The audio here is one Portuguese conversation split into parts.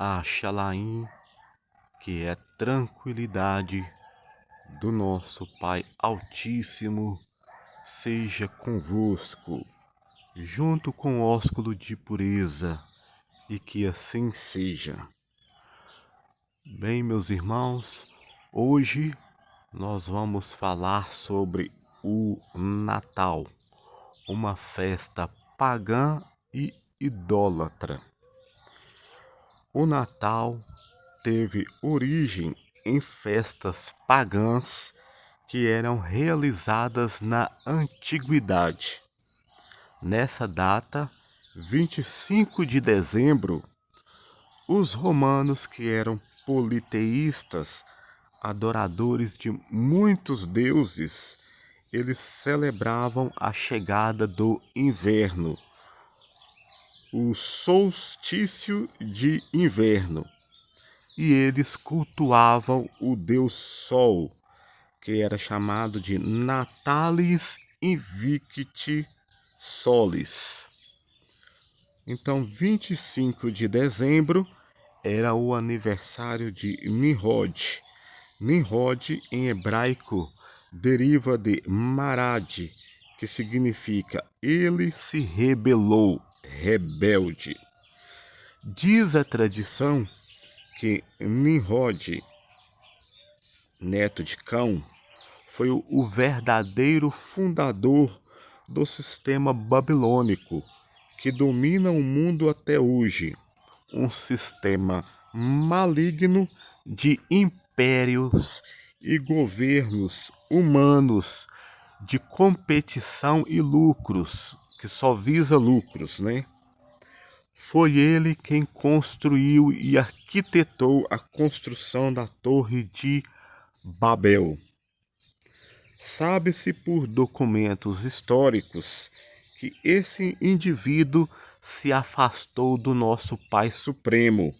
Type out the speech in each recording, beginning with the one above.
a Xalaim, que é tranquilidade do nosso Pai Altíssimo, seja convosco, junto com o ósculo de pureza, e que assim seja. Bem, meus irmãos, hoje nós vamos falar sobre o Natal, uma festa pagã e idólatra. O Natal teve origem em festas pagãs que eram realizadas na antiguidade. Nessa data, 25 de dezembro, os romanos, que eram politeístas, adoradores de muitos deuses, eles celebravam a chegada do inverno, o solstício de inverno. E eles cultuavam o deus Sol, que era chamado de Natalis Invicti Solis. Então, 25 de dezembro era o aniversário de Nimrod. Nimrod, em hebraico, deriva de Marad, que significa ele se rebelou, rebelde. Diz a tradição que Nimrod, neto de Cão, foi o verdadeiro fundador do sistema babilônico que domina o mundo até hoje, um sistema maligno de impérios e governos humanos, de competição e lucros, que só visa lucros, né? Foi ele quem construiu e arquitetou a construção da Torre de Babel. Sabe-se por documentos históricos que esse indivíduo se afastou do nosso Pai Supremo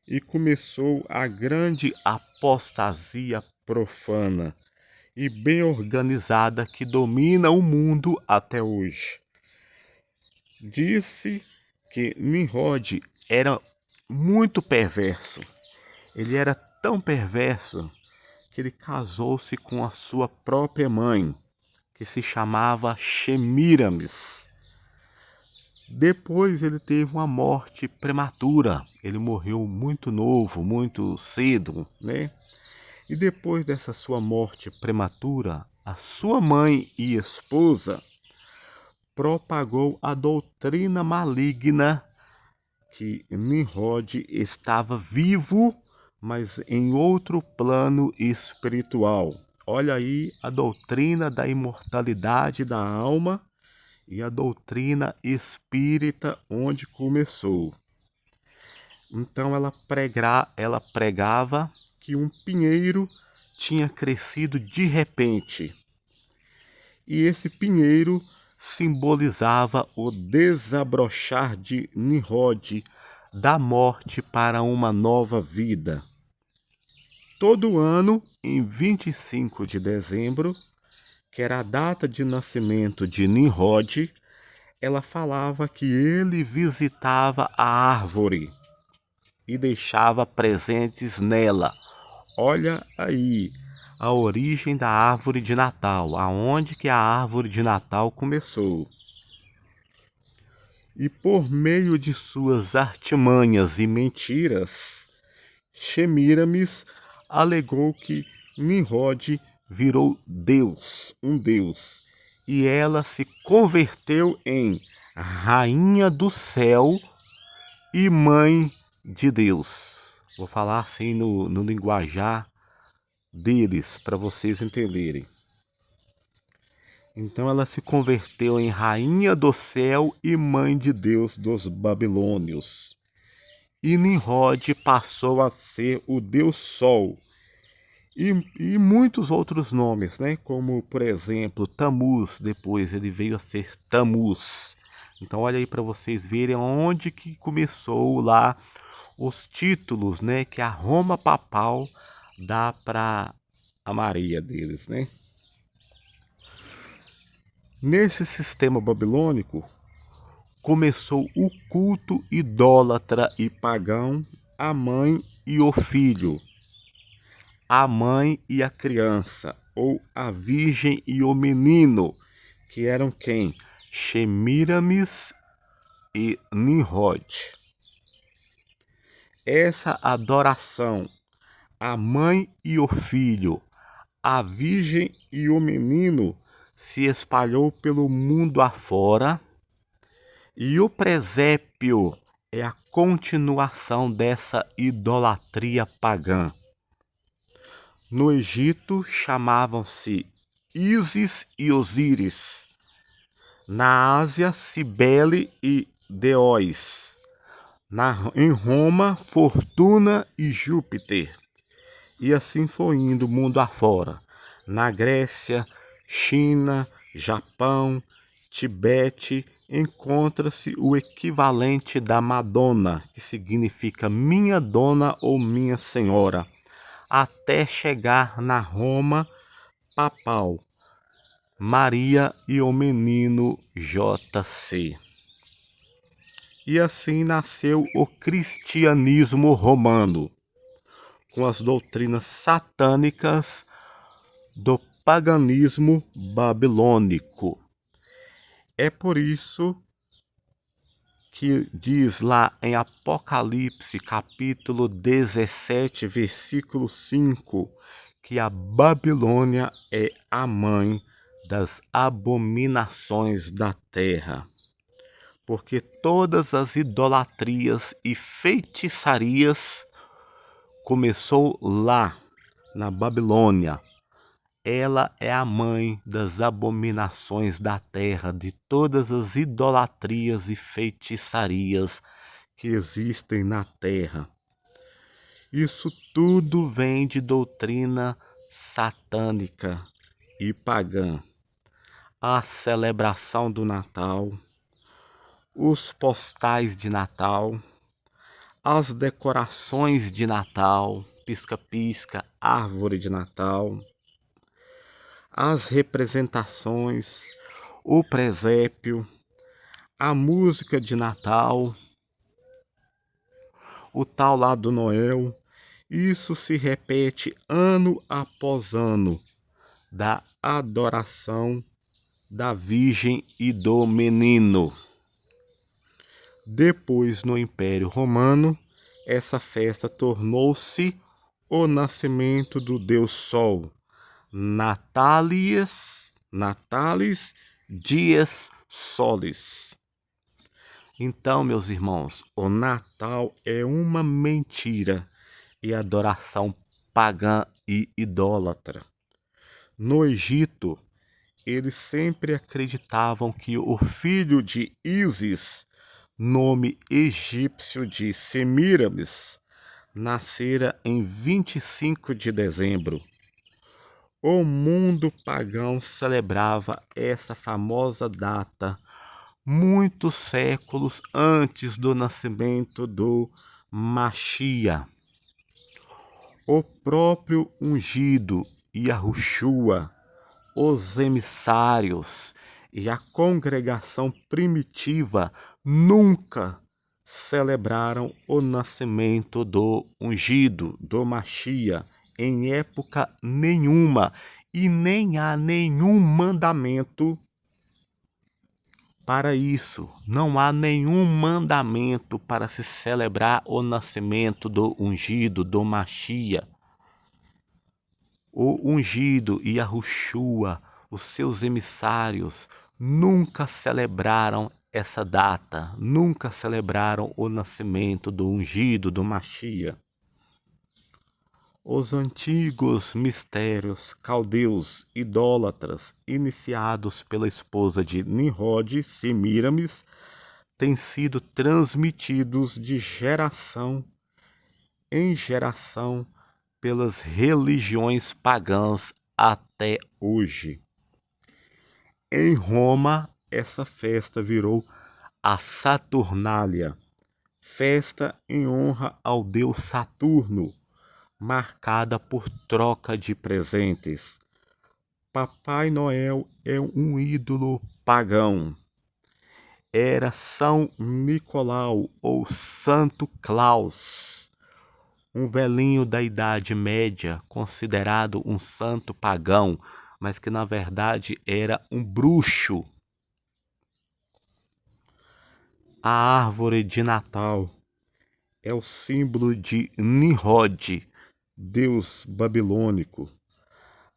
e começou a grande apostasia profana e bem organizada que domina o mundo até hoje. Disse que Nimrod era muito perverso. Ele era tão perverso que ele casou-se com a sua própria mãe, que se chamava Semiramis. Depois ele teve uma morte prematura. Ele morreu muito novo, muito cedo, né? E depois dessa sua morte prematura, a sua mãe e esposa propagou a doutrina maligna que Nimrod estava vivo, mas em outro plano espiritual. Olha aí a doutrina da imortalidade da alma e a doutrina espírita onde começou. Então ela pregava que um pinheiro tinha crescido de repente. E esse pinheiro simbolizava o desabrochar de Nimrod, da morte para uma nova vida. Todo ano, em 25 de dezembro, que era a data de nascimento de Nimrod, ela falava que ele visitava a árvore e deixava presentes nela. Olha aí a origem da árvore de Natal, aonde que a árvore de Natal começou. E por meio de suas artimanhas e mentiras, Semiramis alegou que Nimrod virou Deus, um Deus, e ela se converteu em rainha do céu e mãe de Deus. Vou falar assim no linguajar deles, para vocês entenderem. Então ela se converteu em rainha do céu e mãe de Deus dos babilônios. E Nimrod passou a ser o Deus Sol. E muitos outros nomes, né? Como, por exemplo, Tamuz, depois ele veio a ser Tamuz. Então olha aí para vocês verem onde que começou lá os títulos, né? Que a Roma papal dá para a Maria deles, né? Nesse sistema babilônico, começou o culto idólatra e pagão a mãe e o filho, a mãe e a criança, ou a virgem e o menino, que eram quem? Semíramis e Nimrod. Essa adoração, a mãe e o filho, a virgem e o menino, se espalhou pelo mundo afora, e o presépio é a continuação dessa idolatria pagã. No Egito chamavam-se Ísis e Osíris. Na Ásia, Cibele e Deóis. Em Roma, Fortuna e Júpiter. E assim foi indo mundo afora. Na Grécia, China, Japão, Tibete, encontra-se o equivalente da Madonna, que significa minha dona ou minha senhora, até chegar na Roma papal, Maria e o menino JC. E assim nasceu o cristianismo romano, com as doutrinas satânicas do paganismo babilônico. É por isso que diz lá em Apocalipse, capítulo 17, versículo 5, que a Babilônia é a mãe das abominações da terra. Porque todas as idolatrias e feitiçarias começou lá, na Babilônia. Ela é a mãe das abominações da terra, de todas as idolatrias e feitiçarias que existem na terra. Isso tudo vem de doutrina satânica e pagã. A celebração do Natal, os postais de Natal, as decorações de Natal, pisca-pisca, árvore de Natal, as representações, o presépio, a música de Natal, o tal lá do Noel. Isso se repete ano após ano, da adoração da Virgem e do Menino. Depois, no Império Romano, essa festa tornou-se o nascimento do Deus Sol, Natalis Dies Solis. Então, meus irmãos, o Natal é uma mentira e adoração pagã e idólatra. No Egito, eles sempre acreditavam que o filho de Ísis, nome egípcio de Semíramis, nascera em 25 de dezembro. O mundo pagão celebrava essa famosa data muitos séculos antes do nascimento do Machia. O próprio ungido Yahushua, os emissários e a congregação primitiva nunca celebraram o nascimento do ungido, do Machia, em época nenhuma, e nem há nenhum mandamento para isso. Não há nenhum mandamento para se celebrar o nascimento do ungido, do Machia. O ungido e Yahushua, os seus emissários, nunca celebraram essa data, nunca celebraram o nascimento do ungido, do Machia. Os antigos mistérios caldeus idólatras, iniciados pela esposa de Nimrod, Semíramis, têm sido transmitidos de geração em geração pelas religiões pagãs até hoje. Em Roma, essa festa virou a Saturnália, festa em honra ao deus Saturno, marcada por troca de presentes. Papai Noel é um ídolo pagão. Era São Nicolau ou Santo Claus, um velhinho da Idade Média, considerado um santo pagão, mas que na verdade era um bruxo. A árvore de Natal é o símbolo de Nimrod, deus babilônico.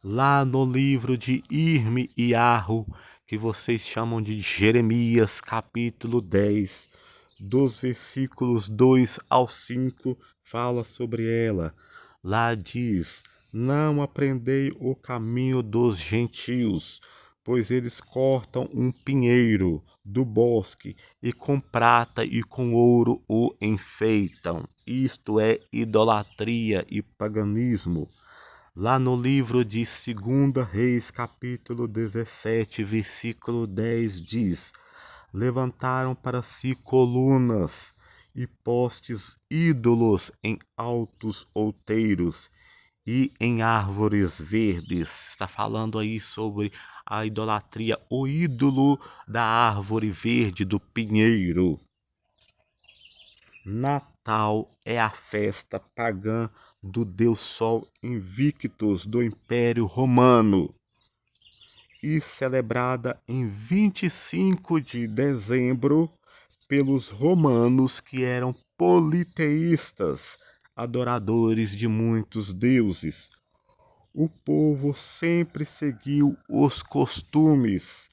Lá no livro de Irme e Arro, que vocês chamam de Jeremias, capítulo 10, dos versículos 2 ao 5, fala sobre ela. Lá diz: Não aprendei o caminho dos gentios, pois eles cortam um pinheiro do bosque e com prata e com ouro o enfeitam. Isto é idolatria e paganismo. Lá no livro de 2 Reis, capítulo 17, versículo 10, diz: Levantaram para si colunas e postes ídolos em altos outeiros e em árvores verdes. Está falando aí sobre a idolatria, o ídolo da árvore verde, do pinheiro. Natal é a festa pagã do deus Sol Invictus do Império Romano e celebrada em 25 de dezembro pelos romanos, que eram politeístas, adoradores de muitos deuses. O povo sempre seguiu os costumes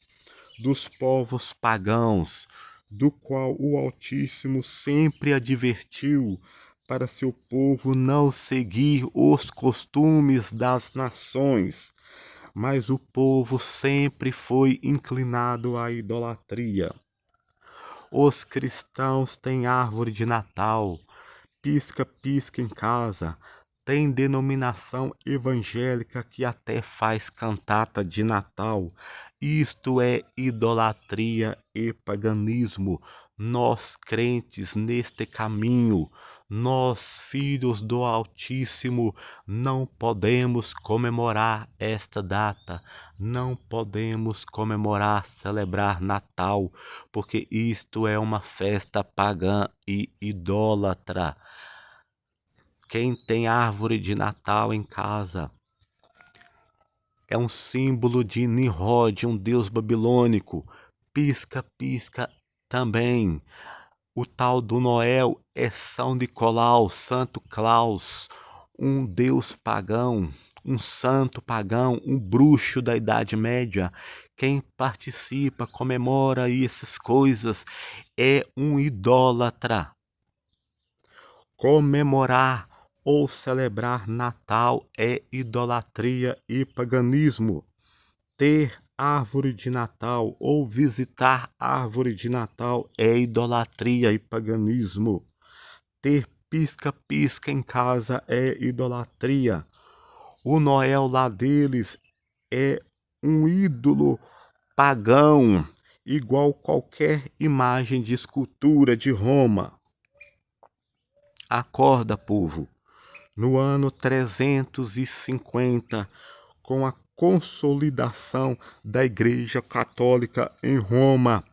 dos povos pagãos, do qual o Altíssimo sempre advertiu para seu povo não seguir os costumes das nações. Mas o povo sempre foi inclinado à idolatria. Os cristãos têm árvore de Natal, pisca-pisca em casa, tem denominação evangélica que até faz cantata de Natal. Isto é idolatria e paganismo. Nós, crentes neste caminho, nós, filhos do Altíssimo, não podemos comemorar esta data, não podemos comemorar, celebrar Natal, porque isto é uma festa pagã e idólatra. Quem tem árvore de Natal em casa é um símbolo de Nimrod, um deus babilônico. Pisca-pisca também. O tal do Noel é São Nicolau, Santo Claus, um deus pagão, um santo pagão, um bruxo da Idade Média. Quem participa, comemora essas coisas é um idólatra. Comemorar ou celebrar Natal é idolatria e paganismo. Ter árvore de Natal ou visitar árvore de Natal é idolatria e paganismo. Ter pisca-pisca em casa é idolatria. O Noel lá deles é um ídolo pagão, igual qualquer imagem de escultura de Roma. Acorda, povo. No ano 350, com a consolidação da Igreja Católica em Roma,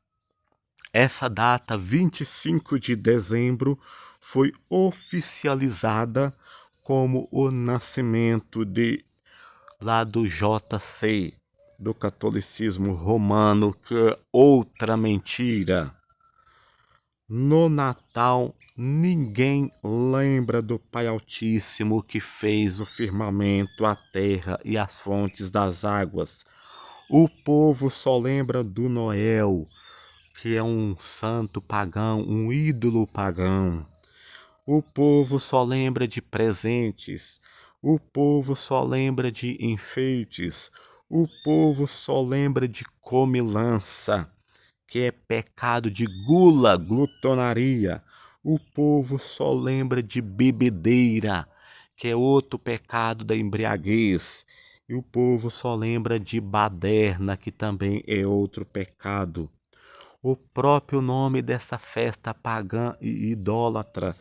essa data, 25 de dezembro, foi oficializada como o nascimento lá do JC, do catolicismo romano, que é outra mentira. No Natal, ninguém lembra do Pai Altíssimo que fez o firmamento, a terra e as fontes das águas. O povo só lembra do Noel, que é um santo pagão, um ídolo pagão. O povo só lembra de presentes. O povo só lembra de enfeites. O povo só lembra de comilança, que é pecado de gula, glutonaria. O povo só lembra de bebedeira, que é outro pecado da embriaguez. E o povo só lembra de baderna, que também é outro pecado. O próprio nome dessa festa pagã e idólatra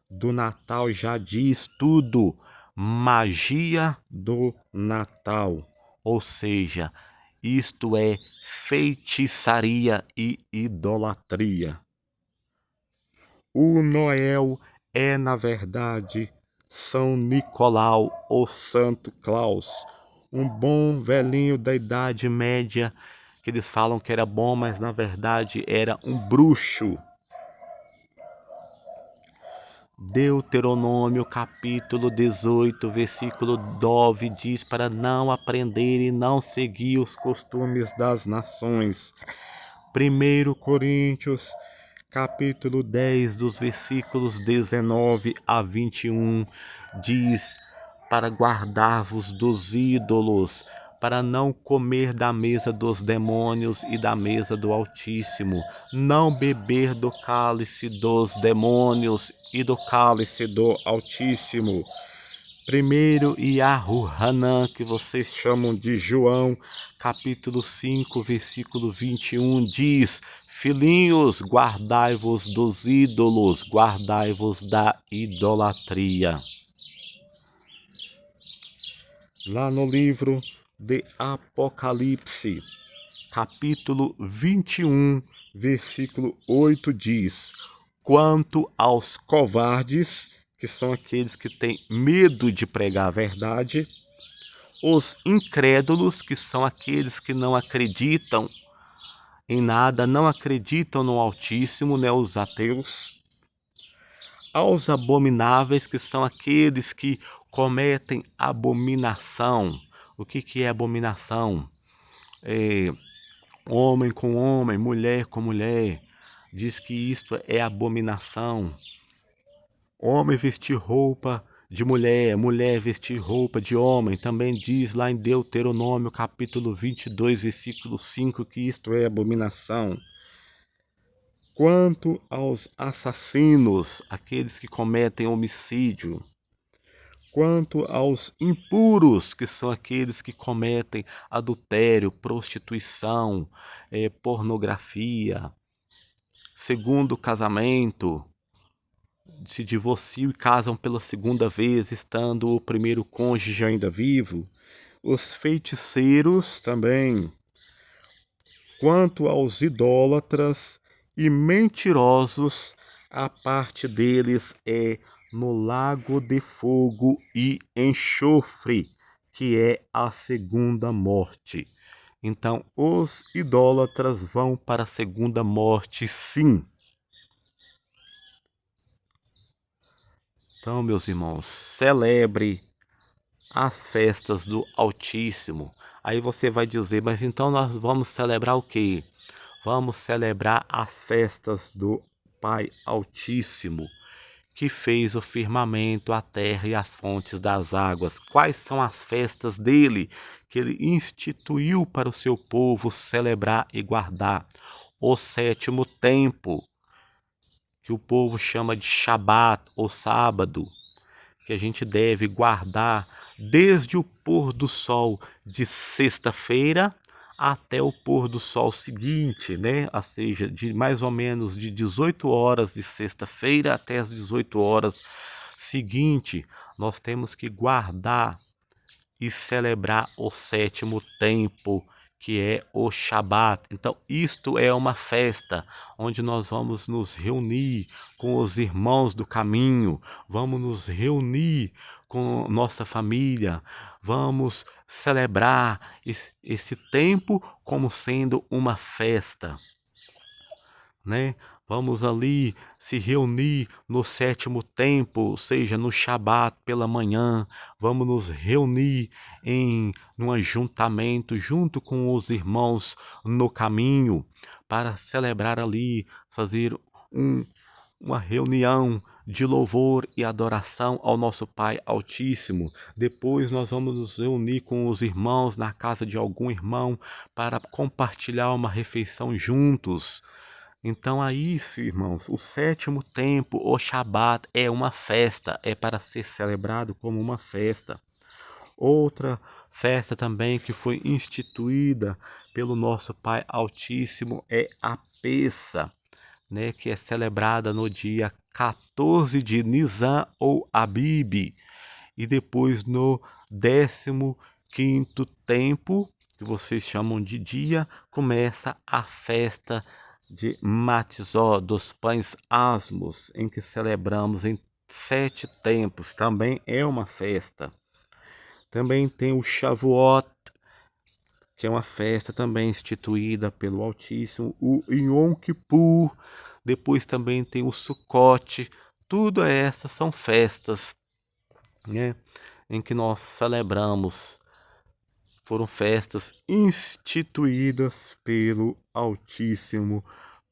do Natal já diz tudo: magia do Natal. Ou seja, isto é feitiçaria e idolatria. O Noel é, na verdade, São Nicolau ou Santo Claus, um bom velhinho da Idade Média, que eles falam que era bom, mas na verdade era um bruxo. Deuteronômio capítulo 18, versículo 9 diz para não aprender e não seguir os costumes das nações. 1 Coríntios capítulo 10, dos versículos 19 a 21, diz para guardar-vos dos ídolos, para não comer da mesa dos demônios e da mesa do Altíssimo, não beber do cálice dos demônios e do cálice do Altíssimo. 1 Yahu-Hanã, que vocês chamam de João, capítulo 5, versículo 21, diz: Filhinhos, guardai-vos dos ídolos, guardai-vos da idolatria. Lá no livro de Apocalipse, capítulo 21, versículo 8 diz: Quanto aos covardes, que são aqueles que têm medo de pregar a verdade, os incrédulos, que são aqueles que não acreditam em nada, não acreditam no Altíssimo, né, os ateus, aos abomináveis, que são aqueles que cometem abominação. O que é abominação? Homem com homem, mulher com mulher. Diz que isto é abominação. Homem vestir roupa de mulher, mulher vestir roupa de homem. Também diz lá em Deuteronômio capítulo 22, versículo 5, que isto é abominação. Quanto aos assassinos, aqueles que cometem homicídio, quanto aos impuros, que são aqueles que cometem adultério, prostituição, pornografia, segundo casamento, se divorciam e casam pela segunda vez, estando o primeiro cônjuge ainda vivo, os feiticeiros também, quanto aos idólatras e mentirosos, a parte deles é no lago de fogo e enxofre, que é a segunda morte. Então, os idólatras vão para a segunda morte, sim. Então, meus irmãos, celebre as festas do Altíssimo. Aí você vai dizer, mas então nós vamos celebrar o quê? Vamos celebrar as festas do Pai Altíssimo, que fez o firmamento, a terra e as fontes das águas. Quais são as festas dele que ele instituiu para o seu povo celebrar e guardar? O sétimo tempo, que o povo chama de Shabat, ou sábado, que a gente deve guardar desde o pôr do sol de sexta-feira até o pôr do sol seguinte, né? Ou seja, de mais ou menos de 18 horas de sexta-feira até as 18 horas seguinte, nós temos que guardar e celebrar o sétimo tempo, que é o Shabat. Então, isto é uma festa onde nós vamos nos reunir com os irmãos do caminho, vamos nos reunir com nossa família, vamos celebrar esse tempo como sendo uma festa, né? Vamos ali se reunir no sétimo tempo, ou seja, no Shabat pela manhã. Vamos nos reunir em um ajuntamento junto com os irmãos no caminho para celebrar ali, fazer uma reunião de louvor e adoração ao nosso Pai Altíssimo. Depois nós vamos nos reunir com os irmãos na casa de algum irmão para compartilhar uma refeição juntos. Então aí, irmãos, o sétimo tempo, o Shabat, é uma festa, é para ser celebrado como uma festa. Outra festa também que foi instituída pelo nosso Pai Altíssimo é a Pessa, né, que é celebrada no dia 14 de Nisan ou Abib, e depois no 15º tempo, que vocês chamam de dia, começa a festa de Matzó, dos pães asmos, em que celebramos em 7 tempos, também é uma festa. Também tem o Shavuot, que é uma festa também instituída pelo Altíssimo, o Yom Kippur, depois também tem o Sukkot. Tudo essas são festas, né, em que nós celebramos. Foram festas instituídas pelo Altíssimo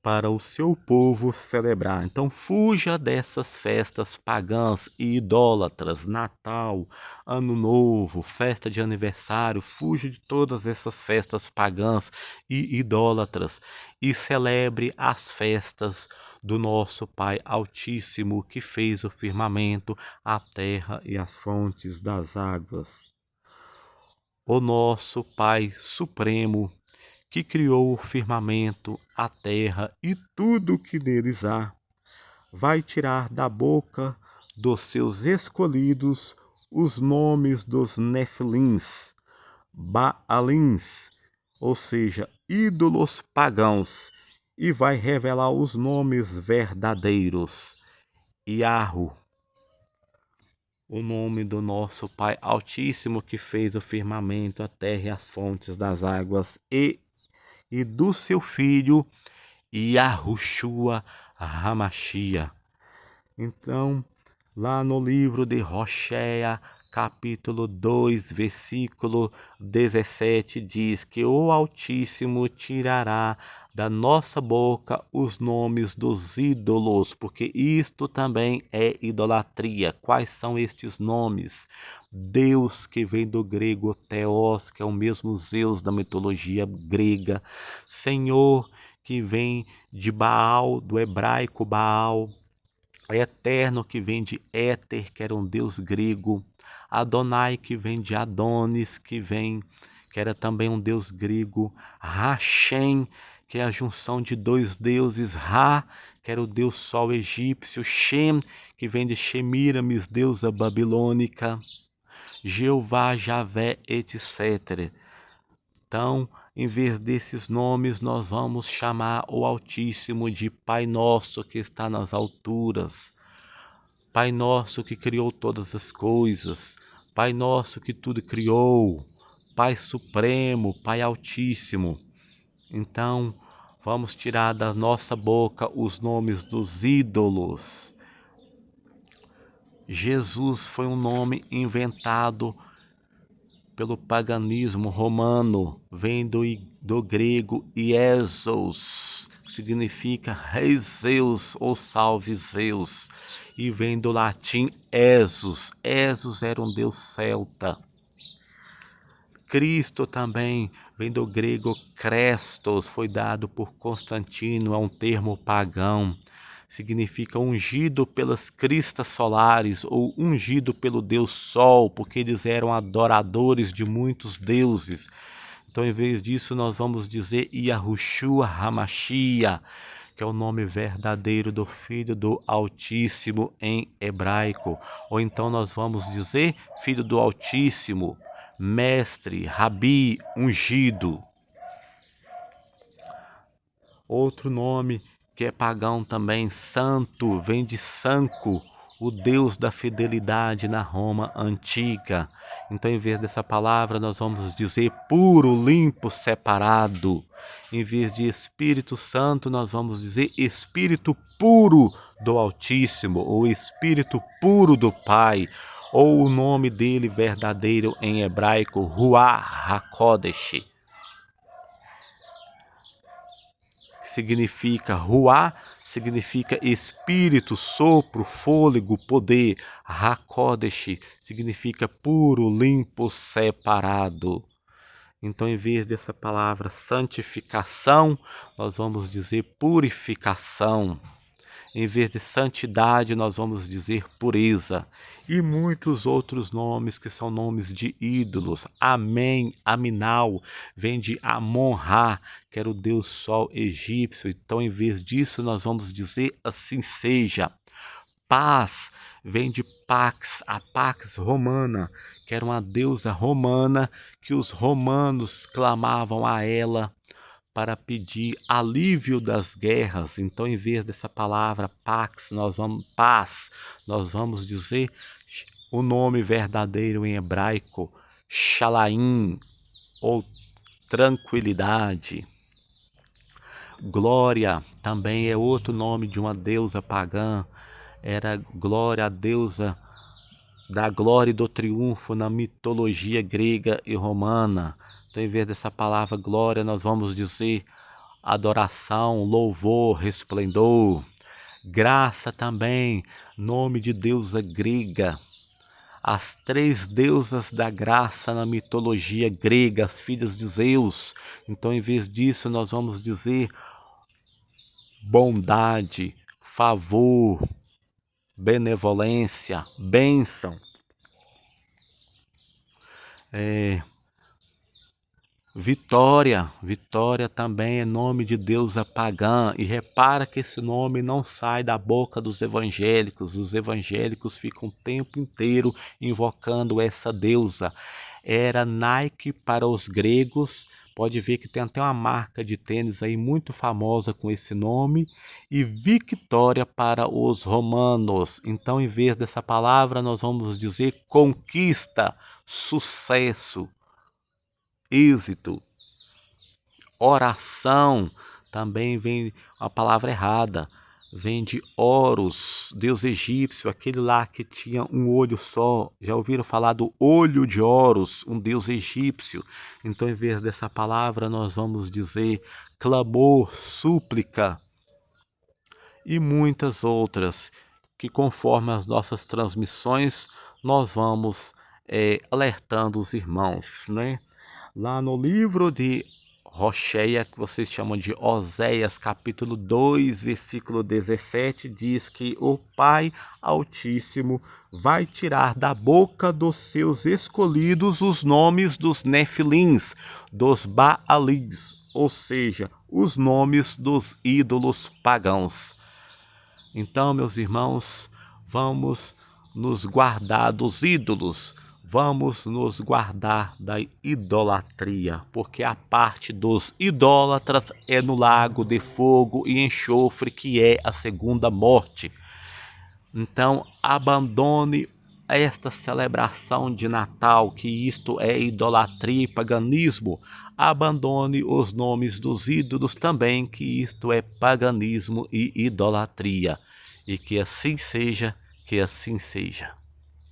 para o seu povo celebrar. Então fuja dessas festas pagãs e idólatras, Natal, Ano Novo, festa de aniversário, fuja de todas essas festas pagãs e idólatras e celebre as festas do nosso Pai Altíssimo, que fez o firmamento, a terra e as fontes das águas. O nosso Pai Supremo, que criou o firmamento, a terra e tudo que neles há, vai tirar da boca dos seus escolhidos os nomes dos Nefilins, Baalins, ou seja, ídolos pagãos, e vai revelar os nomes verdadeiros. Yahu, o nome do nosso Pai Altíssimo, que fez o firmamento, a terra e as fontes das águas, e do seu Filho Yahushua Hamashia. Então, lá no livro de Hoshea, capítulo 2, versículo 17, diz que o Altíssimo tirará da nossa boca os nomes dos ídolos, porque isto também é idolatria. Quais são estes nomes? Deus, que vem do grego Theos, que é o mesmo Zeus da mitologia grega. Senhor, que vem de Baal, do hebraico Baal. Eterno, que vem de Éter, que era um deus grego. Adonai, que vem de Adonis, que era também um deus grego. Hashem, que é a junção de dois deuses. Ra, que era o deus sol egípcio. Shem, que vem de Shemiramis, deusa babilônica. Jeová, Javé, etc. Então, em vez desses nomes, nós vamos chamar o Altíssimo de Pai Nosso, que está nas alturas. Pai Nosso, que criou todas as coisas. Pai Nosso, que tudo criou. Pai Supremo, Pai Altíssimo. Então, vamos tirar da nossa boca os nomes dos ídolos. Jesus foi um nome inventado pelo paganismo romano, vem do grego Iesos, significa Rei Zeus ou Salve Zeus, e vem do latim Esus. Esus era um deus celta. Cristo também vem do grego Crestos, foi dado por Constantino, é um termo pagão. Significa ungido pelas cristas solares ou ungido pelo Deus Sol, porque eles eram adoradores de muitos deuses. Então, em vez disso, nós vamos dizer Yahushua Hamashia, que é o nome verdadeiro do Filho do Altíssimo em hebraico. Ou então nós vamos dizer Filho do Altíssimo, Mestre, Rabi, ungido. Outro nome que é pagão também, Santo, vem de Sanco, o deus da fidelidade na Roma antiga. Então, em vez dessa palavra, nós vamos dizer puro, limpo, separado. Em vez de Espírito Santo, nós vamos dizer Espírito puro do Altíssimo, ou Espírito puro do Pai, ou o nome dele verdadeiro em hebraico, Ruach HaKodesh. Significa Ruá, significa espírito, sopro, fôlego, poder. Hakodesh significa puro, limpo, separado. Então, em vez dessa palavra santificação, nós vamos dizer purificação. Em vez de santidade, nós vamos dizer pureza. E muitos outros nomes que são nomes de ídolos. Amém, Aminal, vem de Amon-Ra, que era o deus sol egípcio. Então, em vez disso, nós vamos dizer assim seja. Paz vem de Pax, a Pax Romana, que era uma deusa romana que os romanos clamavam a ela para pedir alívio das guerras. Então, em vez dessa palavra pax, paz, nós vamos dizer o nome verdadeiro em hebraico, Shalaim, ou tranquilidade. Glória também é outro nome de uma deusa pagã. Era Glória, a deusa da glória e do triunfo na mitologia grega e romana. Então, em vez dessa palavra glória, nós vamos dizer adoração, louvor, resplendor. Graça também, nome de deusa grega. As 3 deusas da graça na mitologia grega, as filhas de Zeus. Então, em vez disso, nós vamos dizer bondade, favor, benevolência, bênção. Vitória, Vitória também é nome de deusa pagã, e repara que esse nome não sai da boca dos evangélicos. Os evangélicos ficam o tempo inteiro invocando essa deusa. Era Nike para os gregos, pode ver que tem até uma marca de tênis aí muito famosa com esse nome, e Victória para os romanos. Então, em vez dessa palavra, nós vamos dizer conquista, sucesso, êxito. Oração também vem a palavra errada, vem de Horus, deus egípcio, aquele lá que tinha um olho só. Já ouviram falar do olho de Horus, um deus egípcio? Então, em vez dessa palavra, nós vamos dizer clamor, súplica e muitas outras, que conforme as nossas transmissões nós vamos alertando os irmãos, né? Lá no livro de Rocheia, que vocês chamam de Oséias, capítulo 2, versículo 17, diz que o Pai Altíssimo vai tirar da boca dos seus escolhidos os nomes dos Nefilins, dos Baalins, ou seja, os nomes dos ídolos pagãos. Então, meus irmãos, vamos nos guardar dos ídolos, vamos nos guardar da idolatria, porque a parte dos idólatras é no lago de fogo e enxofre, que é a segunda morte. Então, abandone esta celebração de Natal, que isto é idolatria e paganismo. Abandone os nomes dos ídolos também, que isto é paganismo e idolatria. E que assim seja, que assim seja.